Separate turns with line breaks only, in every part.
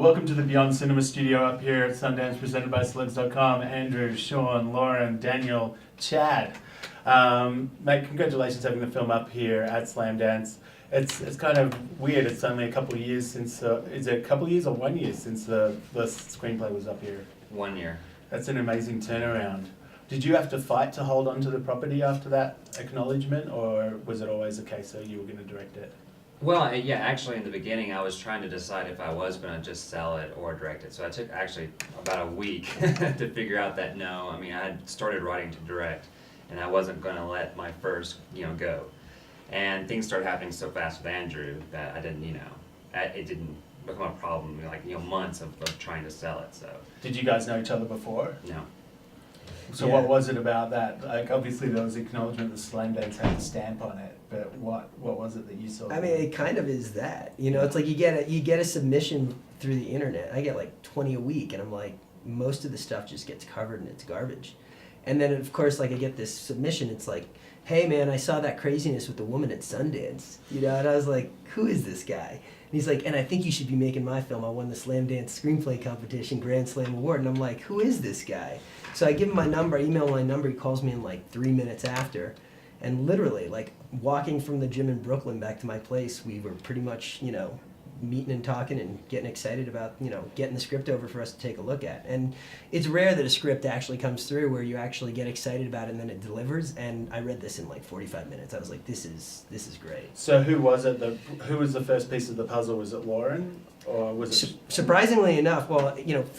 Welcome to the Beyond Cinema Studio up here at Sundance, presented by Slugs.com. Andrew, Sean, Lauren, Daniel, Chad. Mate, congratulations having the film up here at Slamdance. It's kind of weird. It's only a couple of years since. Is it a couple of years or 1 year since the screenplay was up here?
1 year.
That's an amazing turnaround. Did you have to fight to hold on to the property after that acknowledgement, or was it always a case that you were going to direct it?
Well, yeah, actually in the beginning I was trying to decide if I was going to just sell it or direct it. So I took actually about a week to figure out that no. I mean, I had started writing to direct, and I wasn't going to let my first, go. And things started happening so fast with Andrew that I didn't, it didn't become a problem, months of trying to sell it, so.
Did you guys know each other before?
No.
So what was it about that? Like, obviously there was acknowledgement that Slamdance had a stamp on it, but what was it that you saw?
I mean, it kind of is that. It's like you get a submission through the internet. I get like 20 a week, and I'm like, most of the stuff just gets covered and it's garbage. And then of course, like, I get this submission. It's like, hey man, I saw that craziness with the woman at Sundance. And I was like, who is this guy? And he's like, and I think you should be making my film. I won the Slamdance Screenplay Competition Grand Slam Award. And I'm like, who is this guy? So I give him my number, I email my number, he calls me in like 3 minutes after. And literally, like, walking from the gym in Brooklyn back to my place, we were pretty much, meeting and talking and getting excited about, getting the script over for us to take a look at. And it's rare that a script actually comes through where you actually get excited about it and then it delivers. And I read this in like 45 minutes. I was like, this is great.
So who was it? Who was the first piece of the puzzle? Was it Lauren, or was it?
Surprisingly enough, well,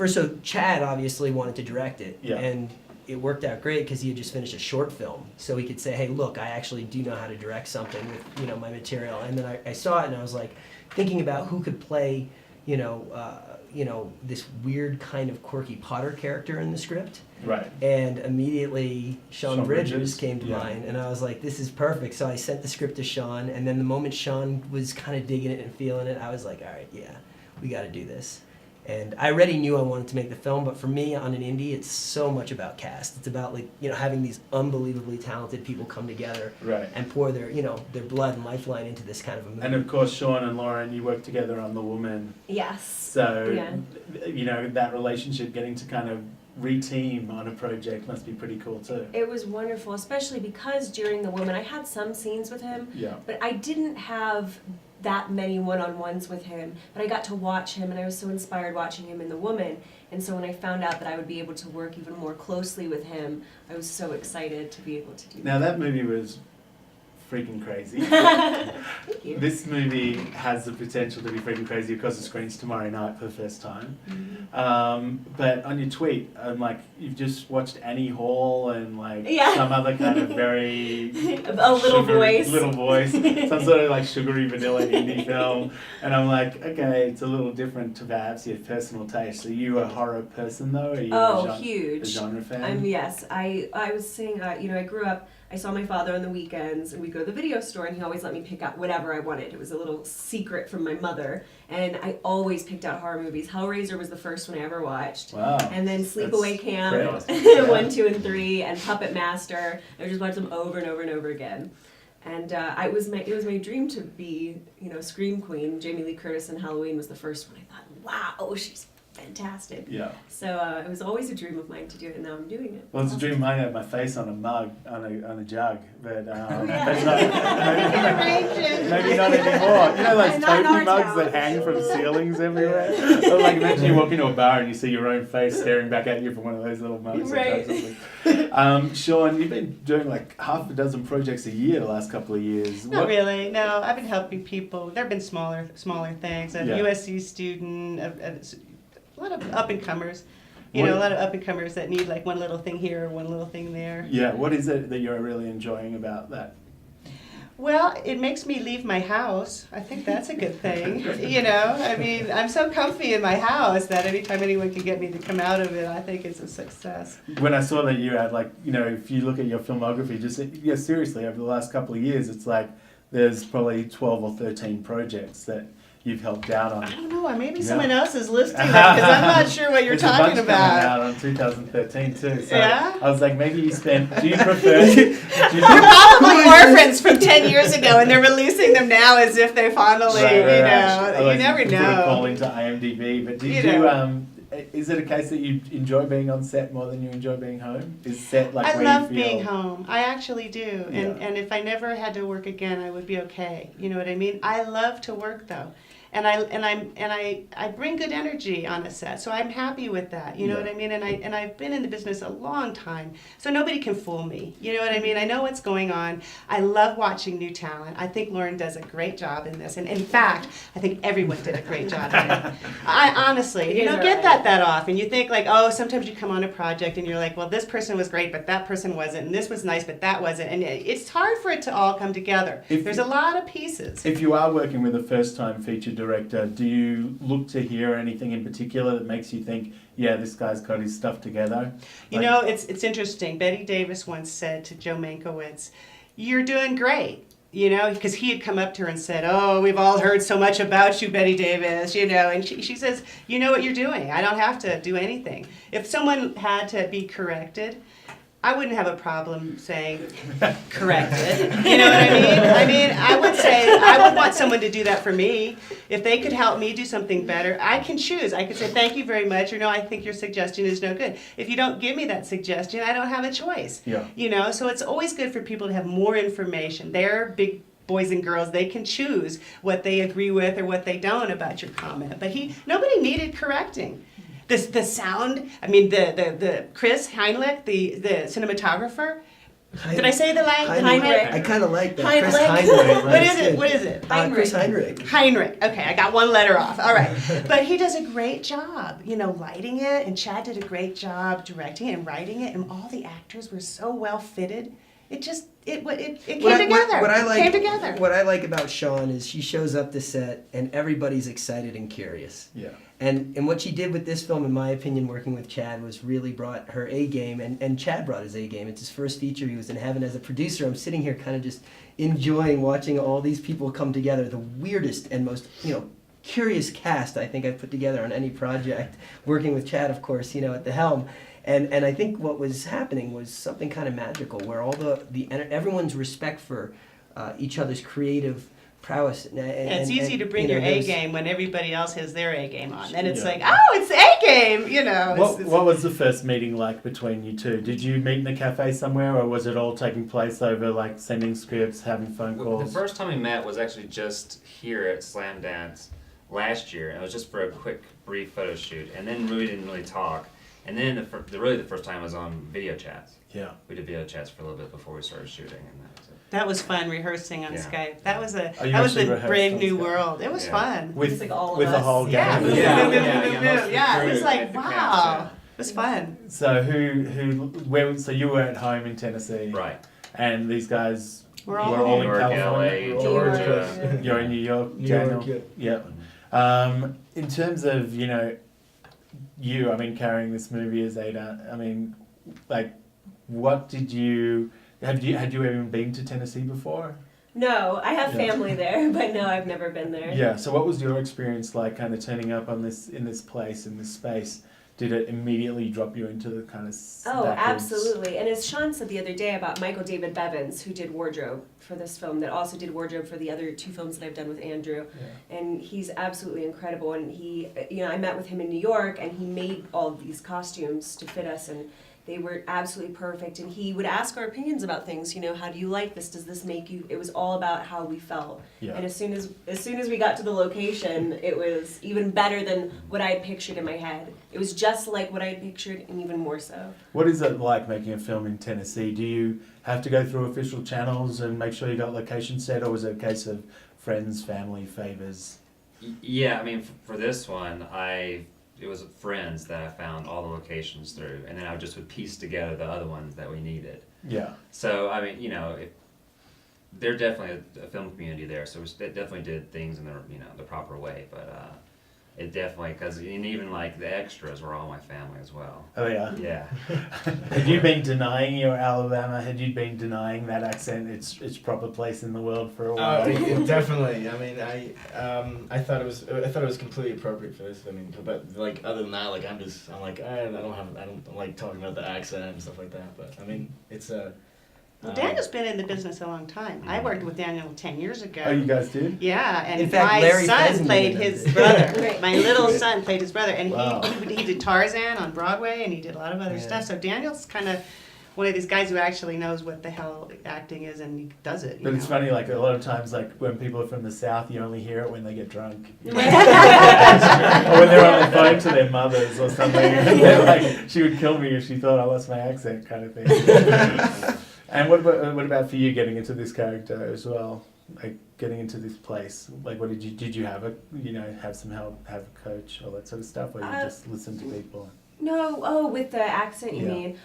so Chad obviously wanted to direct it.
Yeah.
And it worked out great because he had just finished a short film. So he could say, hey, look, I actually do know how to direct something with, my material. And then I saw it and I was like, thinking about who could play, this weird kind of quirky Potter character in the script.
Right.
And immediately Sean Bridgers came to
yeah.
mind, and I was like, this is perfect. So I sent the script to Sean, and then the moment Sean was kind of digging it and feeling it, I was like, all right, yeah, we got to do this. And I already knew I wanted to make the film, but for me, on an indie, it's so much about cast. It's about, like, having these unbelievably talented people come together
Right.
and pour their blood and lifeline into this kind of a movie.
And of course, Sean and Lauren, you worked together on The Woman.
Yes.
So,
yeah.
That relationship, getting to kind of re-team on a project must be pretty cool too.
It was wonderful, especially because during The Woman, I had some scenes with him,
Yeah.
but I didn't have that many one-on-ones with him. But I got to watch him, and I was so inspired watching him in The Woman. And so when I found out that I would be able to work even more closely with him, I was so excited to be able to do that.
Now that movie was freaking crazy.
Thank you.
This movie has the potential to be freaking crazy because it screens tomorrow night for the first time.
Mm-hmm.
But on your tweet, like, you've just watched Annie Hall and like
Yeah.
some other kind of very
A little voice.
little voice, some sort of like sugary vanilla indie film, and I'm like, okay, it's a little different to perhaps your personal taste. So you a horror person though? Are you
Huge.
a genre fan?
Yes. I was saying, I grew up, I saw my father on the weekends, and we'd go to the video store, and he always let me pick out whatever I wanted. It was a little secret from my mother, and I always picked out horror movies. Hellraiser was the first one I ever watched.
Wow.
And then Sleepaway Camp,
great.
1, 2, and 3, and Puppet Master. I just watched them over and over and over again. And it was my dream to be, Scream Queen. Jamie Lee Curtis in Halloween was the first one. I thought, wow, she's fantastic.
Yeah.
So it was always a dream of mine to do it, and now I'm doing it.
Well, it's a dream of mine to have my face on a mug, on a jug, but
yeah.
that's not, maybe not anymore. Those tofu mugs that hang from ceilings everywhere? Or like, imagine you walk into a bar and you see your own face staring back at you from one of those little mugs.
Right.
Sean, you've been doing like half a dozen projects a year the last couple of years.
Not really, no. I've been helping people. There have been smaller things. A
Yeah.
USC student, a lot of up-and-comers. A
What-
lot of up-and-comers that need like one little thing here or one little thing there.
Yeah, what is it that you're really enjoying about that?
Well, it makes me leave my house. I think that's a good thing. I mean, I'm so comfy in my house that anytime anyone can get me to come out of it, I think it's a success.
When I saw that you had if you look at your filmography, seriously, over the last couple of years, it's like there's probably 12 or 13 projects that you've helped out on.
I don't know. Maybe
Yeah.
someone else is listing that because I'm not sure what you're
There's a
talking
bunch coming
about.
out on 2013 too. So
Yeah?
I was like, maybe you spent. Do you prefer? do you
They're probably orphans from 10 years ago, and they're releasing them now as if they finally, you never
Put a call
know.
into IMDb, but did
You
you?
know.
Is it a case that you enjoy being on set more than you enjoy being home? Is set like
I
where
love
you feel?
being home. I actually do. And,
Yeah.
and if I never had to work again, I would be okay. You know what I mean? I love to work though. And I bring good energy on a set, so I'm happy with that. You know
Yeah.
what I mean? And I've been in the business a long time, so nobody can fool me. You know what I mean? I know what's going on. I love watching new talent. I think Lauren does a great job in this, and in fact, I think everyone did a great job in it. I honestly, you don't get that often. You think like, oh, sometimes you come on a project and you're like, well, this person was great, but that person wasn't, and this was nice, but that wasn't, and it's hard for it to all come together. There's a lot of pieces.
If you are working with a first-time feature director, do you look to hear anything in particular that makes you think, yeah, this guy's got his stuff together?
You know, it's interesting. Betty Davis once said to Joe Mankiewicz, "You're doing great." You know, because he had come up to her and said, "Oh, we've all heard so much about you, Betty Davis." You know, and she says, "You know what you're doing. I don't have to do anything. If someone had to be corrected, I wouldn't have a problem saying corrected. You know what I mean? I mean, I would say I would want someone to do that for me. If they could help me do something better, I can choose. I could say thank you very much, or no, I think your suggestion is no good. If you don't give me that suggestion, I don't have a choice.
Yeah.
You know, so it's always good for people to have more information. They're big boys and girls, they can choose what they agree with or what they don't about your comment. But nobody needed correcting. The sound, I mean, the Chris Heinrich, the cinematographer. Did I say the language?
I kind of like that. Chris
Heinrich.
Heinrich.
What is it?
Chris Heinrich.
Heinrich. Okay, I got one letter off. All right. But he does a great job, you know, lighting it, and Chad did a great job directing it and writing it, and all the actors were so well fitted. It just, it came together. Came together.
What I like about Sean is she shows up to set and everybody's excited and curious.
Yeah.
And what she did with this film, in my opinion, working with Chad, was really brought her A game, and Chad brought his A game. It's his first feature. He was in heaven as a producer. I'm sitting here kind of just enjoying watching all these people come together. The weirdest and most, curious cast I think I've put together on any project, working with Chad, of course, at the helm. And I think what was happening was something kind of magical, where all everyone's respect for each other's creative prowess. And
it's easy to bring your A game when everybody else has their A game on. Then it's
Yeah.
like, oh, it's A game,
What was the first meeting like between you two? Did you meet in a cafe somewhere, or was it all taking place over like sending scripts, having phone
The
calls?
first time we met was actually just here at Slam Dance last year, and it was just for a quick, brief photo shoot, and then we didn't really talk. And then the first time was on video chats.
Yeah.
We did video chats for a little bit before we started shooting, and that was it.
That was fun, rehearsing on
Yeah.
Skype. That was
Oh, you
the
actually rehearsed
brave
on
new
Skype?
world. It was
Yeah.
fun.
With
It's like all of
with the
us.
whole
Yeah.
gang.
Yeah, it was like,
The cast,
wow. It was fun.
So so you were at home in Tennessee,
Right.
and these guys
We're all
were all in
New York,
California.
LA,
We're all-
Georgia.
You're in New York,
New
Daniel.
York,
Yeah. In terms of carrying this movie as Ada, what did you had you even been to Tennessee before?
No, I have
Yeah.
family there, but no, I've never been there.
Yeah. So what was your experience like, kind of turning up in this place, in this space? Did it immediately drop you into the kind of
Oh,
backwards-
absolutely. And as Sean said the other day about Michael David Bevins, who did wardrobe for this film, that also did wardrobe for the other two films that I've done with Andrew.
Yeah.
And he's absolutely incredible. And he, I met with him in New York, and he made all of these costumes to fit us, and they were absolutely perfect. And he would ask our opinions about things. How do you like this? Does this make you? It was all about how we felt.
Yeah.
And as soon as we got to the location, it was even better than what I had pictured in my head. It was just like what I had pictured, and even more so.
What is it like making a film in Tennessee? Do you have to go through official channels and make sure you got location set, or was it a case of friends, family, favors?
Yeah, for this one, it was friends that I found all the locations through, and then I just would piece together the other ones that we needed.
Yeah.
So, they're definitely a film community there, so we definitely did things in the proper way, but it definitely, because even like the extras were all my family as well.
Oh yeah.
Yeah.
Had you been denying your Alabama? Had you been denying that accent its proper place in the world for a while?
Definitely. I mean, I thought it was completely appropriate for this. I mean, but like other than that, like I'm like I don't like talking about the accent and stuff like that. But I mean, it's
Well, Daniel's been in the business a long time. I worked with Daniel 10 years ago.
Oh, you guys did?
Yeah, and
In fact,
my
Larry
son
Fessenden
played
does
his
it.
brother.
Right.
My little son played his brother, and
Wow.
he did Tarzan on Broadway, and he did a lot of other
Yeah.
stuff. So Daniel's kind of one of these guys who actually knows what the hell acting is, and he does it. You
But
know?
it's funny, like a lot of times, like when people are from the South, you only hear it when they get drunk. Or when they're on the phone to their mothers or something. And they're like, she would kill me if she thought I lost my accent, kind of thing. And what about for you getting into this character as well? Like getting into this place? Like what did you have have some help, have a coach, all that sort of stuff, or you just listen to people?
No, oh, with the accent, you
Yeah.
mean?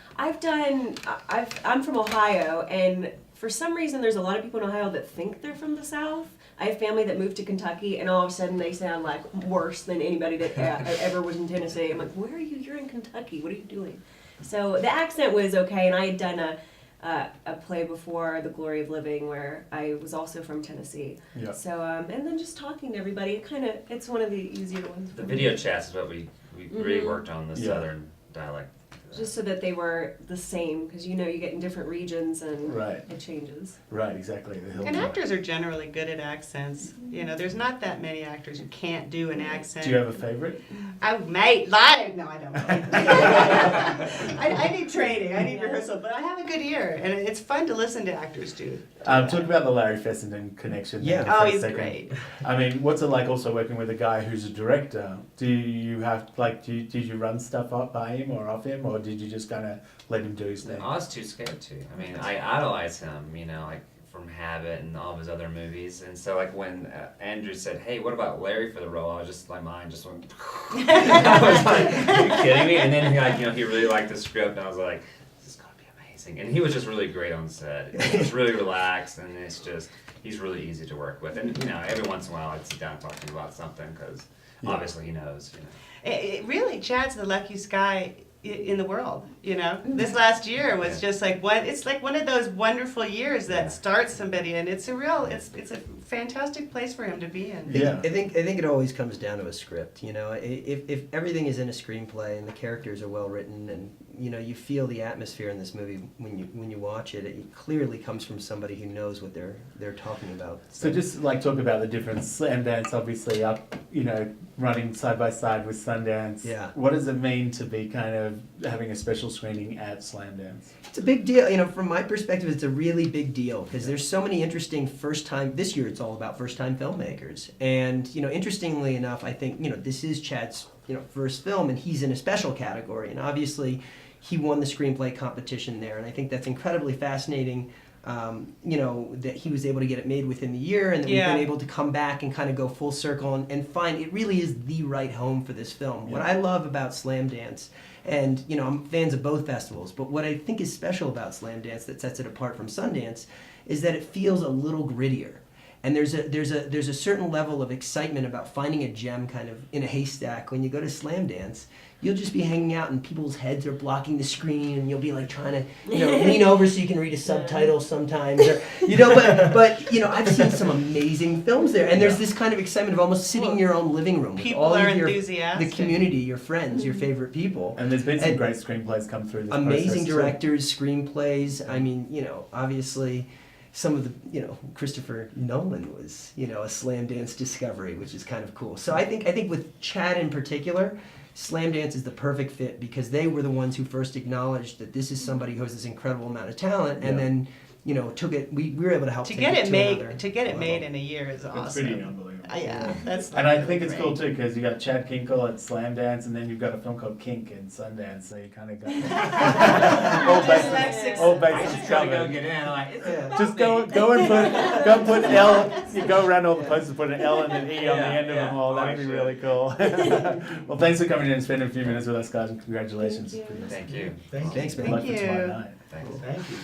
I'm from Ohio, and for some reason, there's a lot of people in Ohio that think they're from the South. I have family that moved to Kentucky, and all of a sudden they sound like worse than anybody that ever was in Tennessee. I'm like, where are you? You're in Kentucky. What are you doing? So the accent was okay, and I had done a play before, The Glory of Living, where I was also from Tennessee.
Yeah.
So and then just talking to everybody, it's one of the easier ones.
The
for
video
me.
chats is what we really
Mhm.
worked on, the
Yeah.
southern dialect.
Just so that they were the same, because you get in different regions and
Right.
it changes.
Right, exactly. The hill
And
top.
actors are generally good at accents. You know, there's not that many actors who can't do an accent.
Do you have a favorite?
Oh, mate, live? No, I don't. I need training. I need rehearsal, but I have a good ear, and it's fun to listen to actors do.
Talk about the Larry Fessenden connection.
Yeah.
for
Oh,
a
he's
second.
great.
I mean, what's it like also working with a guy who's a director? Do you have did you run stuff up by him or off him, or did you just kind of let him do his thing?
I was too scared to. I mean, I idolize him, like from Habit and all of his other movies. And so, like when Andrew said, "Hey, what about Larry for the role?" I was just my mind just went. I was like, "Are you kidding me?" And then he really liked the script, and I was like, "This is gonna be amazing." And he was just really great on set. He was really relaxed, and he's really easy to work with. And every once in a while, I'd sit down and talk to him about something because obviously he knows.
Really, Chad's the luckiest guy in the world. This last year was just like it's like one of those wonderful years that starts somebody, and it's a fantastic place for him to be in.
Yeah.
I think it always comes down to a script. If everything is in a screenplay and the characters are well written, and you feel the atmosphere in this movie when you watch it, it clearly comes from somebody who knows what they're talking about.
So just talk about the difference. Slamdance, obviously, up running side by side with Sundance.
Yeah.
What does it mean to be kind of having a special screening at Slamdance?
It's a big deal. From my perspective, it's a really big deal because there's so many interesting first-time. This year, it's all about first-time filmmakers, and interestingly enough, I think this is Chad's first film, and he's in a special category, and obviously, he won the screenplay competition there, and I think that's incredibly fascinating. That he was able to get it made within the year, and that we've been able to come back and kind of go full circle and find it really is the right home for this film.
Yeah.
What I love about Slamdance, and I'm fans of both festivals, but what I think is special about Slamdance that sets it apart from Sundance is that it feels a little grittier. And there's a certain level of excitement about finding a gem kind of in a haystack. When you go to Slamdance, you'll just be hanging out and people's heads are blocking the screen, and you'll be like trying to lean over so you can read a subtitle sometimes, or but I've seen some amazing films there, and there's this kind of excitement of almost sitting in your own living room with
People
all
are
of
enthusiastic.
the community, your friends, your favorite people.
And there's been some
And
great screenplays come through this
amazing
process too.
directors, screenplays. I mean, obviously some of the, Christopher Nolan was, a Slamdance discovery, which is kind of cool. So I think with Chad in particular, Slamdance is the perfect fit because they were the ones who first acknowledged that this is somebody who has this incredible amount of talent, and then took it. We were able to help
To
take
get
it
it made
another
made in a year is awesome.
It's pretty unbelievable.
Yeah, that's.
And I
really
think it's
great.
cool too because you got Chad Kinkle at Slamdance, and then you've got a film called Kink in Sundance, so you kind of got all bases covered.
get in.
Just go and put L. You go around all the posters, put an L and an E on the end of them all. That'd be really cool. Well, thanks for coming in and spending a few minutes with us, guys, and congratulations.
Thank you.
Thank you.
Thank you.
Thanks,
Good
man.
luck for
Thank
tomorrow
you.
night.
Thanks.
Thank you.